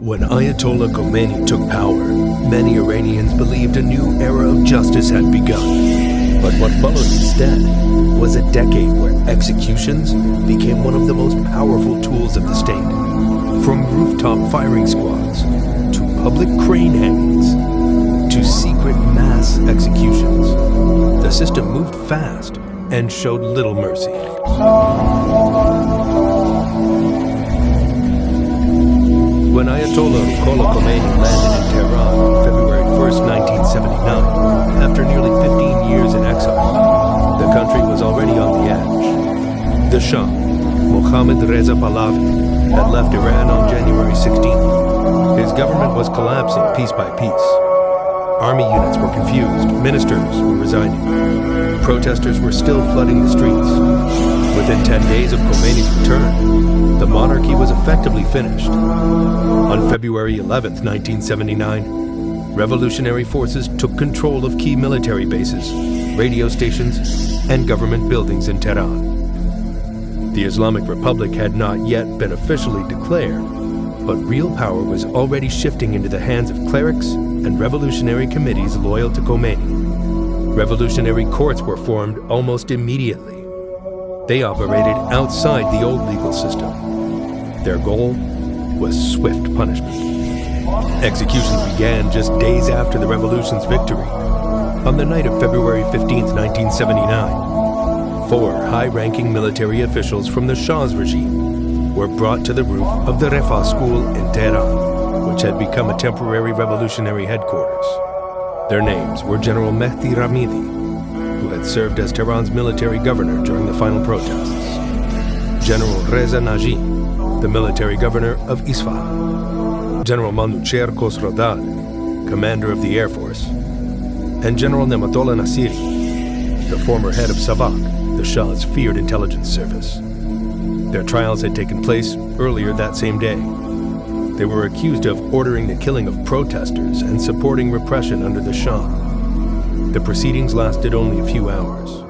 When Ayatollah Khomeini took power, many Iranians believed a new era of justice had begun. But what followed instead was a decade where executions became one of the most powerful tools of the state. From rooftop firing squads, to public crane hangings, to secret mass executions, the system moved fast and showed little mercy. When Ayatollah Khomeini landed in Tehran on February 1st, 1979, after nearly 15 years in exile, the country was already on the edge. The Shah, Mohammad Reza Pahlavi, had left Iran on January 16th. His government was collapsing piece by piece. Army units were confused, ministers were resigning. Protesters were still flooding the streets. Within 10 days of Khomeini's return, the monarchy was effectively finished. On February 11th, 1979, revolutionary forces took control of key military bases, radio stations, and government buildings in Tehran. The Islamic Republic had not yet been officially declared, but real power was already shifting into the hands of clerics and revolutionary committees loyal to Khomeini. Revolutionary courts were formed almost immediately. They operated outside the old legal system. Their goal was swift punishment. Executions began just days after the revolution's victory. On the night of February 15th, 1979, 4 high-ranking military officials from the Shah's regime were brought to the roof of the Refah school in Tehran, which had become a temporary revolutionary headquarters. Their names were General Mehdi Ramidi, who had served as Tehran's military governor during the final protests, General Reza Naji, the military governor of Isfahan, General Manucher Khosrodad, commander of the Air Force, and General Nematollah Nasiri, the former head of Savak, the Shah's feared intelligence service. Their trials had taken place earlier that same day. They were accused of ordering the killing of protesters and supporting repression under the Shah. The proceedings lasted only a few hours.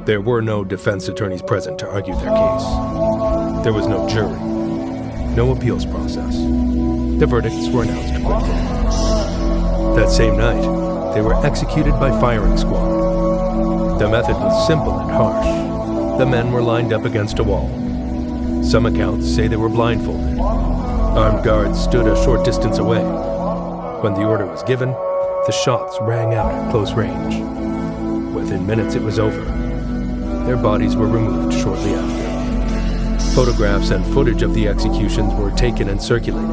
There were no defense attorneys present to argue their case. There was no jury, no appeals process. The verdicts were announced quickly. That same night, they were executed by firing squad. The method was simple and harsh. The men were lined up against a wall. Some accounts say they were blindfolded. Armed guards stood a short distance away. When the order was given, the shots rang out at close range. Within minutes, it was over. Their bodies were removed shortly after. Photographs and footage of the executions were taken and circulated.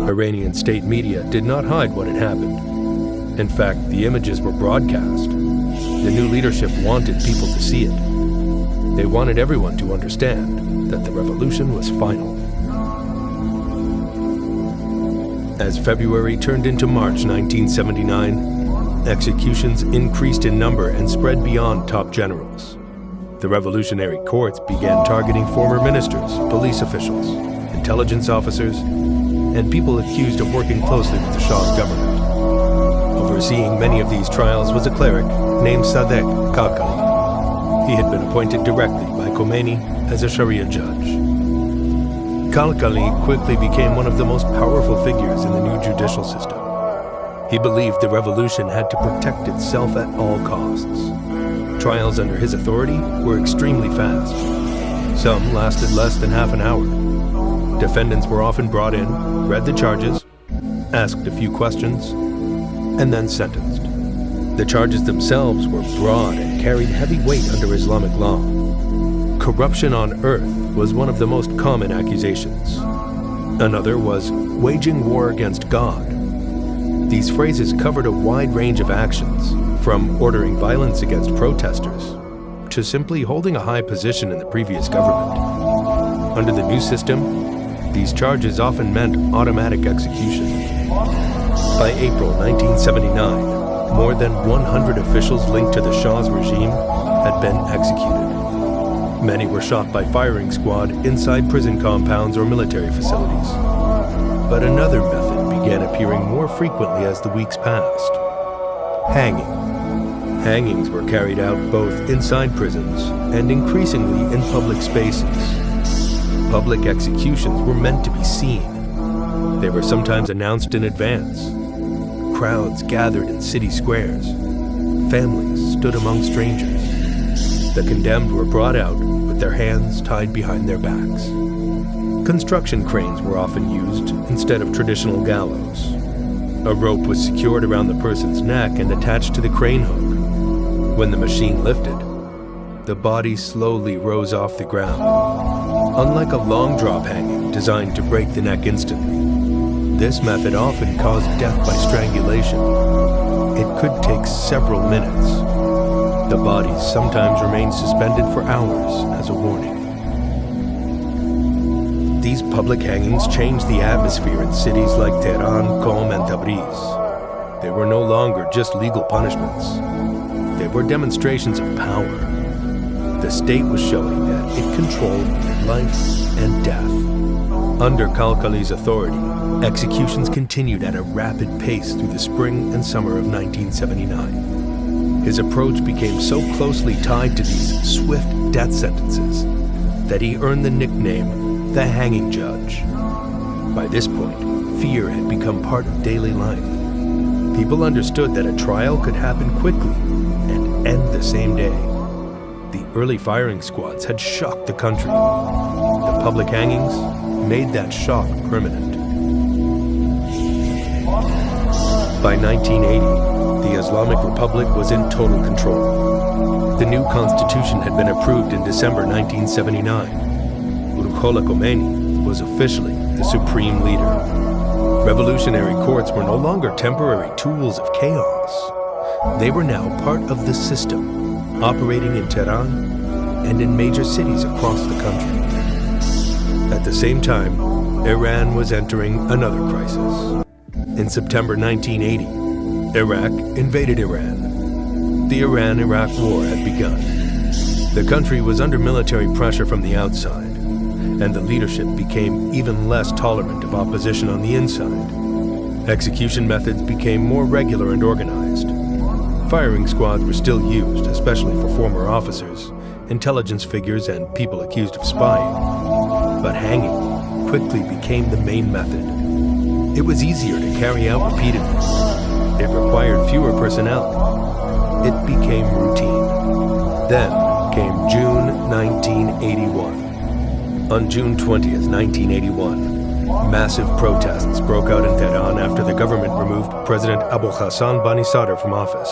Iranian state media did not hide what had happened. In fact, the images were broadcast. The new leadership wanted people to see it. They wanted everyone to understand that the revolution was final. As February turned into March 1979, executions increased in number and spread beyond top generals. The revolutionary courts began targeting former ministers, police officials, intelligence officers, and people accused of working closely with the Shah's government. Overseeing many of these trials was a cleric named Sadek Kalkali. He had been appointed directly by Khomeini as a Sharia judge. Kalkali quickly became one of the most powerful figures in the new judicial system. He believed the revolution had to protect itself at all costs. Trials under his authority were extremely fast. Some lasted less than half an hour. Defendants were often brought in, read the charges, asked a few questions, and then sentenced. The charges themselves were broad and carried heavy weight under Islamic law. Corruption on earth was one of the most common accusations. Another was waging war against God. These phrases covered a wide range of actions, from ordering violence against protesters to simply holding a high position in the previous government. Under the new system, these charges often meant automatic execution. By April 1979, more than 100 officials linked to the Shah's regime had been executed. Many were shot by firing squad inside prison compounds or military facilities. But another method began appearing more frequently as the weeks passed. Hanging. Hangings were carried out both inside prisons and increasingly in public spaces. Public executions were meant to be seen. They were sometimes announced in advance. Crowds gathered in city squares. Families stood among strangers. The condemned were brought out with their hands tied behind their backs. Construction cranes were often used instead of traditional gallows. A rope was secured around the person's neck and attached to the crane hook. When the machine lifted, the body slowly rose off the ground. Unlike a long drop hanging designed to break the neck instantly, this method often caused death by strangulation. It could take several minutes. The bodies sometimes remained suspended for hours as a warning. These public hangings changed the atmosphere in cities like Tehran, Qom, and Tabriz. They were no longer just legal punishments. They were demonstrations of power. The state was showing that it controlled life and death. Under Kalkali's authority, executions continued at a rapid pace through the spring and summer of 1979. His approach became so closely tied to these swift death sentences that he earned the nickname the Hanging Judge. By this point, fear had become part of daily life. People understood that a trial could happen quickly and end the same day. The early firing squads had shocked the country. The public hangings made that shock permanent. By 1980, the Islamic Republic was in total control. The new constitution had been approved in December 1979. Ruhollah Khomeini was officially the supreme leader. Revolutionary courts were no longer temporary tools of chaos. They were now part of the system, operating in Tehran and in major cities across the country. At the same time, Iran was entering another crisis. In September 1980, Iraq invaded Iran. The Iran-Iraq War had begun. The country was under military pressure from the outside, and the leadership became even less tolerant of opposition on the inside. Execution methods became more regular and organized. Firing squads were still used, especially for former officers, intelligence figures, and people accused of spying. But hanging quickly became the main method. It was easier to carry out repeatedly. It required fewer personnel. It became routine. Then came June 1981. On June 20th, 1981, massive protests broke out in Tehran after the government removed President Abu Hassan Bani Sadr from office.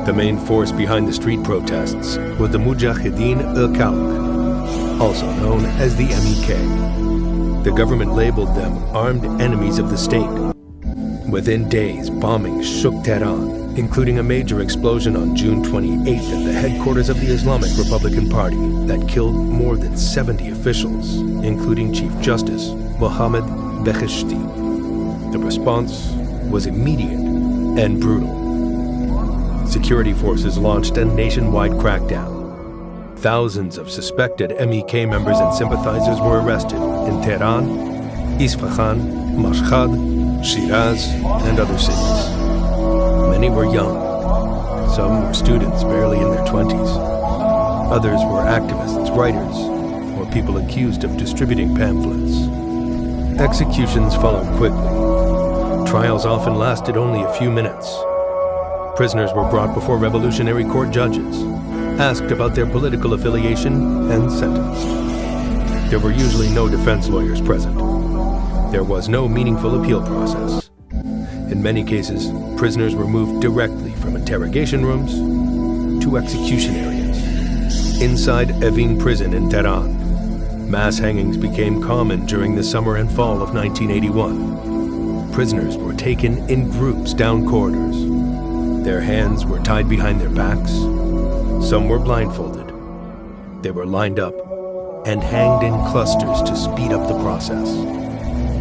The main force behind the street protests was the Mujahideen-e-Khalq, also known as the MEK. The government labeled them armed enemies of the state. Within days, bombings shook Tehran, including a major explosion on June 28th at the headquarters of the Islamic Republican Party that killed more than 70 officials, including Chief Justice Mohammad Beheshti. The response was immediate and brutal. Security forces launched a nationwide crackdown. Thousands of suspected MEK members and sympathizers were arrested in Tehran, Isfahan, Mashhad, Shiraz, and other cities. Many were young. Some were students barely in their 20s. Others were activists, writers, or people accused of distributing pamphlets. Executions followed quickly. Trials often lasted only a few minutes. Prisoners were brought before revolutionary court judges, asked about their political affiliation, and sentenced. There were usually no defense lawyers present. There was no meaningful appeal process. In many cases, prisoners were moved directly from interrogation rooms to execution areas. Inside Evin prison in Tehran, mass hangings became common during the summer and fall of 1981. Prisoners were taken in groups down corridors. Their hands were tied behind their backs. Some were blindfolded. They were lined up and hanged in clusters to speed up the process.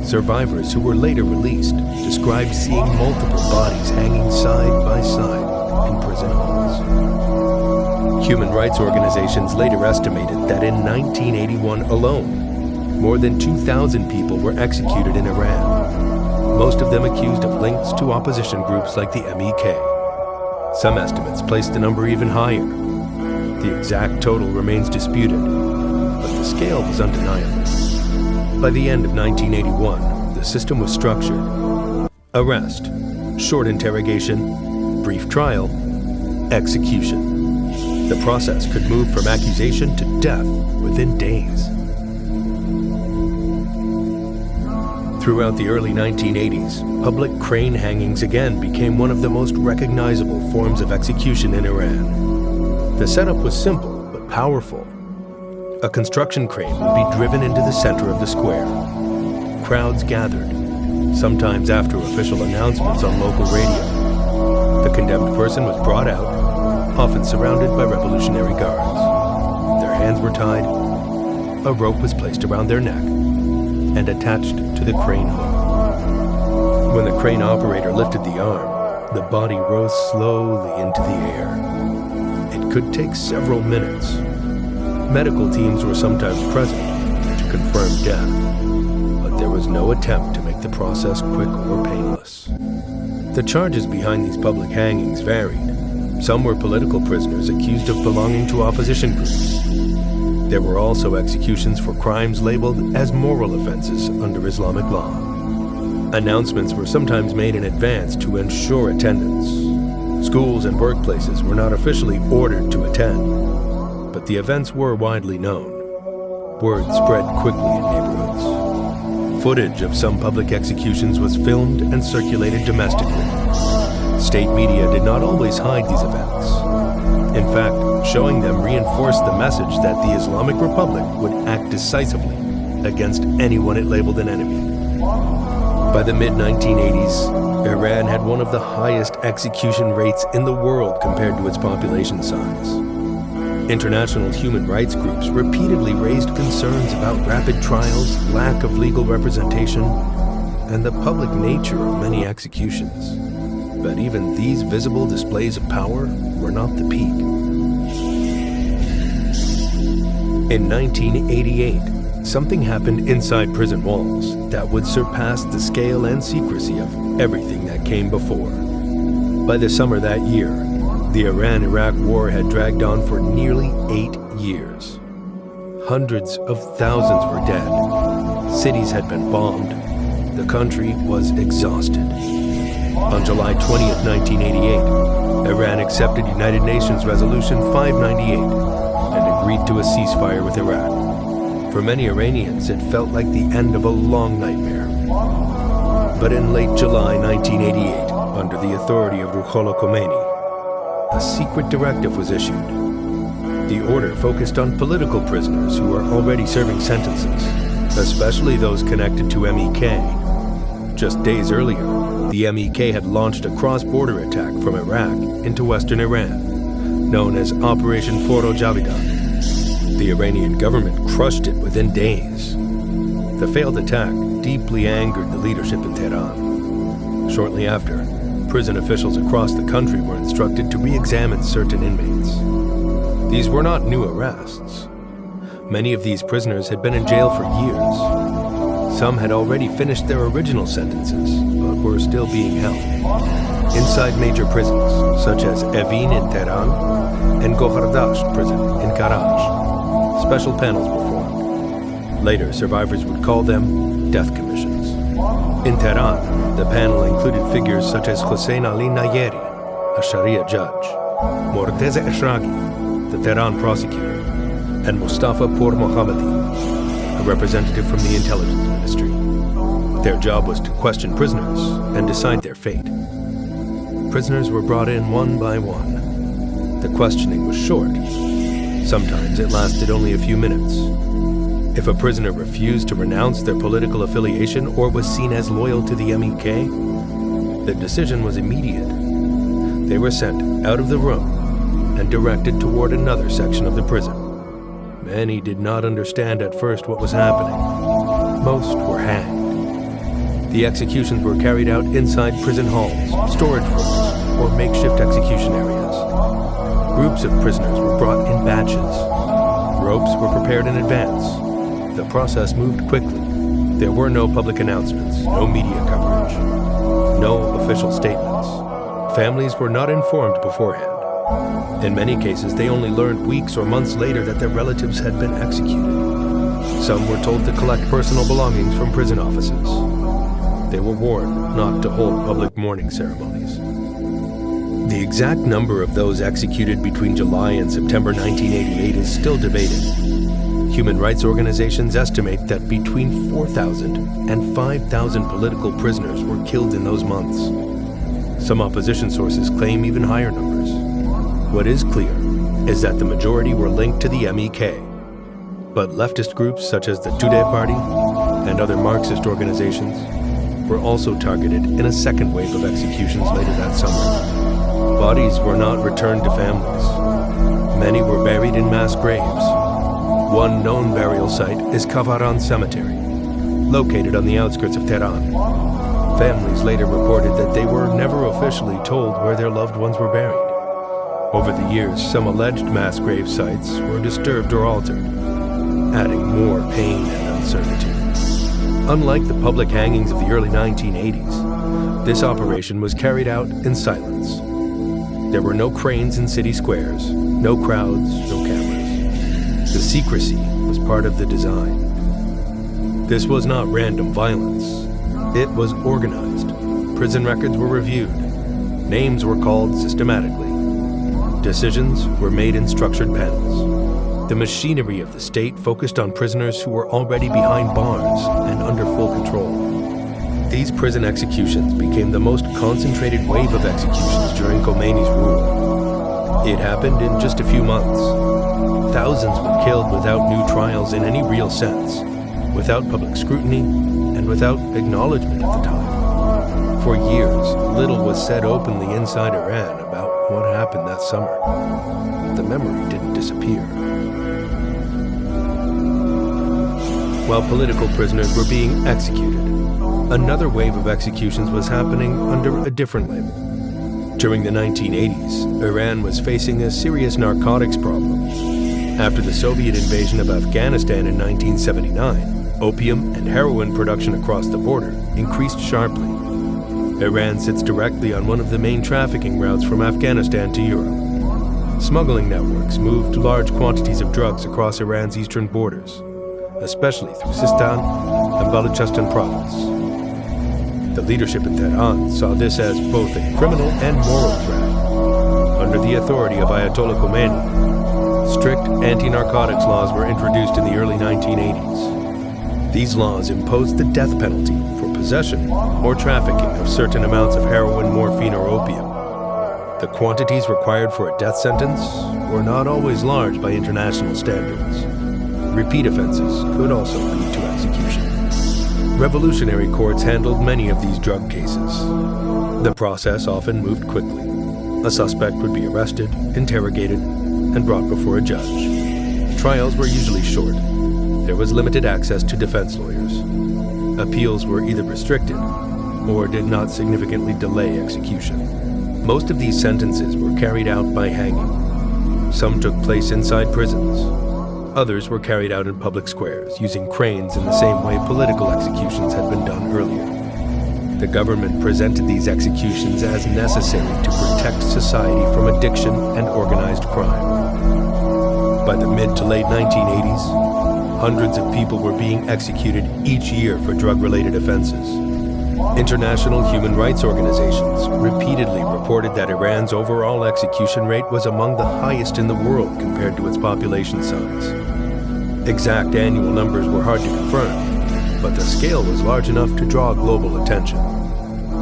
Survivors who were later released described seeing multiple bodies hanging side by side in prison halls. Human rights organizations later estimated that in 1981 alone, more than 2,000 people were executed in Iran, most of them accused of links to opposition groups like the MEK. Some estimates placed the number even higher. The exact total remains disputed, but the scale was undeniable. By the end of 1981, the the system was structured. Arrest, short interrogation, brief trial, execution. The process could move from accusation to death within days. Throughout the early 1980s, public crane hangings again became one of the most recognizable forms of execution in Iran. The setup was simple but powerful. A construction crane would be driven into the center of the square. Crowds gathered, sometimes after official announcements on local radio. The condemned person was brought out, often surrounded by Revolutionary Guards. Their hands were tied, a rope was placed around their neck, and attached to the crane hook. When the crane operator lifted the arm, the body rose slowly into the air. It could take several minutes. Medical teams were sometimes present to confirm death, but there was no attempt to make the process quick or painless. The charges behind these public hangings varied. Some were political prisoners accused of belonging to opposition groups. There were also executions for crimes labeled as moral offenses under Islamic law. Announcements were sometimes made in advance to ensure attendance. Schools and workplaces were not officially ordered to attend, but the events were widely known. Word spread quickly in neighborhoods. Footage of some public executions was filmed and circulated domestically. State media did not always hide these events. In fact, showing them reinforced the message that the Islamic Republic would act decisively against anyone it labeled an enemy. By the mid-1980s, Iran had one of the highest execution rates in the world compared to its population size. International human rights groups repeatedly raised concerns about rapid trials, lack of legal representation, and the public nature of many executions. But even these visible displays of power were not the peak. In 1988, something happened inside prison walls that would surpass the scale and secrecy of everything that came before. By the summer that year, the Iran-Iraq War had dragged on for nearly 8 years. Hundreds of thousands were dead. Cities had been bombed. The country was exhausted. On July 20th, 1988, Iran accepted United Nations Resolution 598 and agreed to a ceasefire with Iraq. For many Iranians, it felt like the end of a long nightmare. But in late July 1988, under the authority of Ruhollah Khomeini, a secret directive was issued. The order focused on political prisoners who were already serving sentences, especially those connected to MEK. Just days earlier, the MEK had launched a cross-border attack from Iraq into western Iran, known as Operation Foro Javidan. The Iranian government crushed it within days. The failed attack deeply angered the leadership in Tehran. Shortly after, prison officials across the country were instructed to re-examine certain inmates. These were not new arrests. Many of these prisoners had been in jail for years. Some had already finished their original sentences, but were still being held. Inside major prisons, such as Evin in Tehran and Gohardasht prison in Karaj, special panels were formed. Later, survivors would call them death commissions. In Tehran, the panel included figures such as Hossein Ali Nayeri, a Sharia judge, Morteza Eshraghi, the Tehran prosecutor, and Mustafa Pour Mohammadi, a representative from the intelligence ministry. Their job was to question prisoners and decide their fate. Prisoners were brought in one by one. The questioning was short. Sometimes it lasted only a few minutes. If a prisoner refused to renounce their political affiliation or was seen as loyal to the MEK, the decision was immediate. They were sent out of the room and directed toward another section of the prison. Many did not understand at first what was happening. Most were hanged. The executions were carried out inside prison halls, storage rooms, or makeshift execution areas. Groups of prisoners were brought in batches. Ropes were prepared in advance. The process moved quickly. There were no public announcements, no media coverage, no official statements. Families were not informed beforehand. In many cases, they only learned weeks or months later that their relatives had been executed. Some were told to collect personal belongings from prison offices. They were warned not to hold public mourning ceremonies. The exact number of those executed between July and September 1988 is still debated. Human rights organizations estimate that between 4,000 and 5,000 political prisoners were killed in those months. Some opposition sources claim even higher numbers. What is clear is that the majority were linked to the MEK, but leftist groups such as the Tudeh Party and other Marxist organizations were also targeted in a second wave of executions later that summer. Bodies were not returned to families. Many were buried in mass graves. One known burial site is Kavaran Cemetery, located on the outskirts of Tehran. Families later reported that they were never officially told where their loved ones were buried. Over the years, some alleged mass grave sites were disturbed or altered, adding more pain and uncertainty. Unlike the public hangings of the early 1980s, this operation was carried out in silence. There were no cranes in city squares, no crowds, no cameras. The secrecy was part of the design. This was not random violence. It was organized. Prison records were reviewed. Names were called systematically. Decisions were made in structured panels. The machinery of the state focused on prisoners who were already behind bars and under full control. These prison executions became the most concentrated wave of executions during Khomeini's rule. It happened in just a few months. Thousands were killed without new trials in any real sense, without public scrutiny, and without acknowledgement at the time. For years, little was said openly inside Iran about what happened that summer. The memory didn't disappear. While political prisoners were being executed, another wave of executions was happening under a different label. During the 1980s, Iran was facing a serious narcotics problem. After the Soviet invasion of Afghanistan in 1979, opium and heroin production across the border increased sharply. Iran sits directly on one of the main trafficking routes from Afghanistan to Europe. Smuggling networks moved large quantities of drugs across Iran's eastern borders, especially through Sistan and Balochistan province. The leadership in Tehran saw this as both a criminal and moral threat. Under the authority of Ayatollah Khomeini, strict anti-narcotics laws were introduced in the early 1980s. These laws imposed the death penalty for possession or trafficking of certain amounts of heroin, morphine, or opium. The quantities required for a death sentence were not always large by international standards. Repeat offenses could also lead to execution. Revolutionary courts handled many of these drug cases. The process often moved quickly. A suspect would be arrested, interrogated, and brought before a judge. Trials were usually short. There was limited access to defense lawyers. Appeals were either restricted or did not significantly delay execution. Most of these sentences were carried out by hanging. Some took place inside prisons. Others were carried out in public squares, using cranes in the same way political executions had been done earlier. The government presented these executions as necessary to protect society from addiction and organized crime. By the mid to late 1980s, hundreds of people were being executed each year for drug-related offenses. International human rights organizations repeatedly reported that Iran's overall execution rate was among the highest in the world compared to its population size. Exact annual numbers were hard to confirm, but the scale was large enough to draw global attention.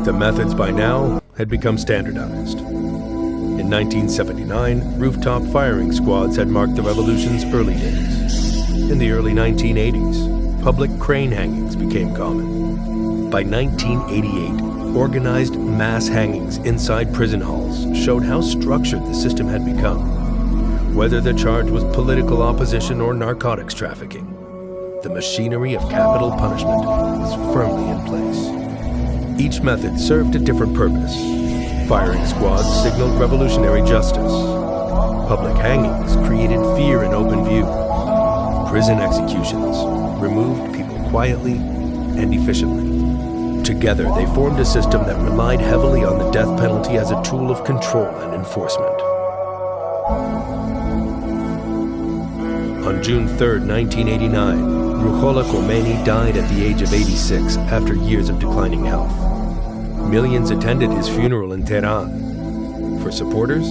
The methods by now had become standardized. In 1979, rooftop firing squads had marked the revolution's early days. In the early 1980s, public crane hangings became common. By 1988, organized mass hangings inside prison halls showed how structured the system had become. Whether the charge was political opposition or narcotics trafficking, the machinery of capital punishment was firmly in place. Each method served a different purpose. Firing squads signaled revolutionary justice. Public hangings created fear in open view. Prison executions removed people quietly and efficiently. Together, they formed a system that relied heavily on the death penalty as a tool of control and enforcement. On June 3, 1989, Ruhollah Khomeini died at the age of 86 after years of declining health. Millions attended his funeral in Tehran. For supporters,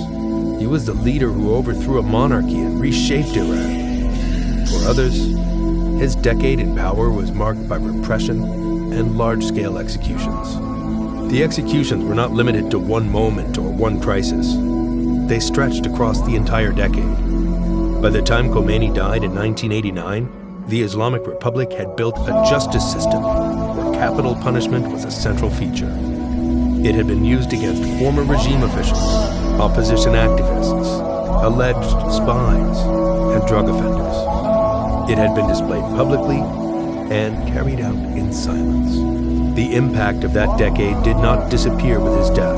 he was the leader who overthrew a monarchy and reshaped Iran. For others, his decade in power was marked by repression and large-scale executions. The executions were not limited to one moment or one crisis. They stretched across the entire decade. By the time Khomeini died in 1989, the Islamic Republic had built a justice system where capital punishment was a central feature. It had been used against former regime officials, opposition activists, alleged spies, and drug offenders. It had been displayed publicly and carried out in silence. The impact of that decade did not disappear with his death.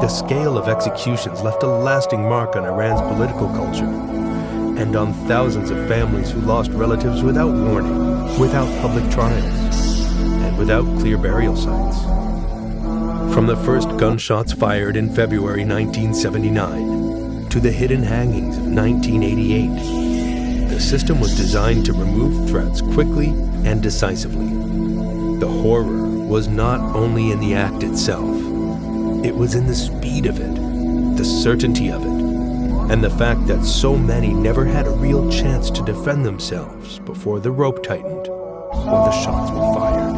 The scale of executions left a lasting mark on Iran's political culture and on thousands of families who lost relatives without warning, without public trials, and without clear burial sites. From the first gunshots fired in February 1979 to the hidden hangings of 1988, the system was designed to remove threats quickly and decisively. The horror was not only in the act itself, it was in the speed of it, the certainty of it, and the fact that so many never had a real chance to defend themselves before the rope tightened or the shots were fired.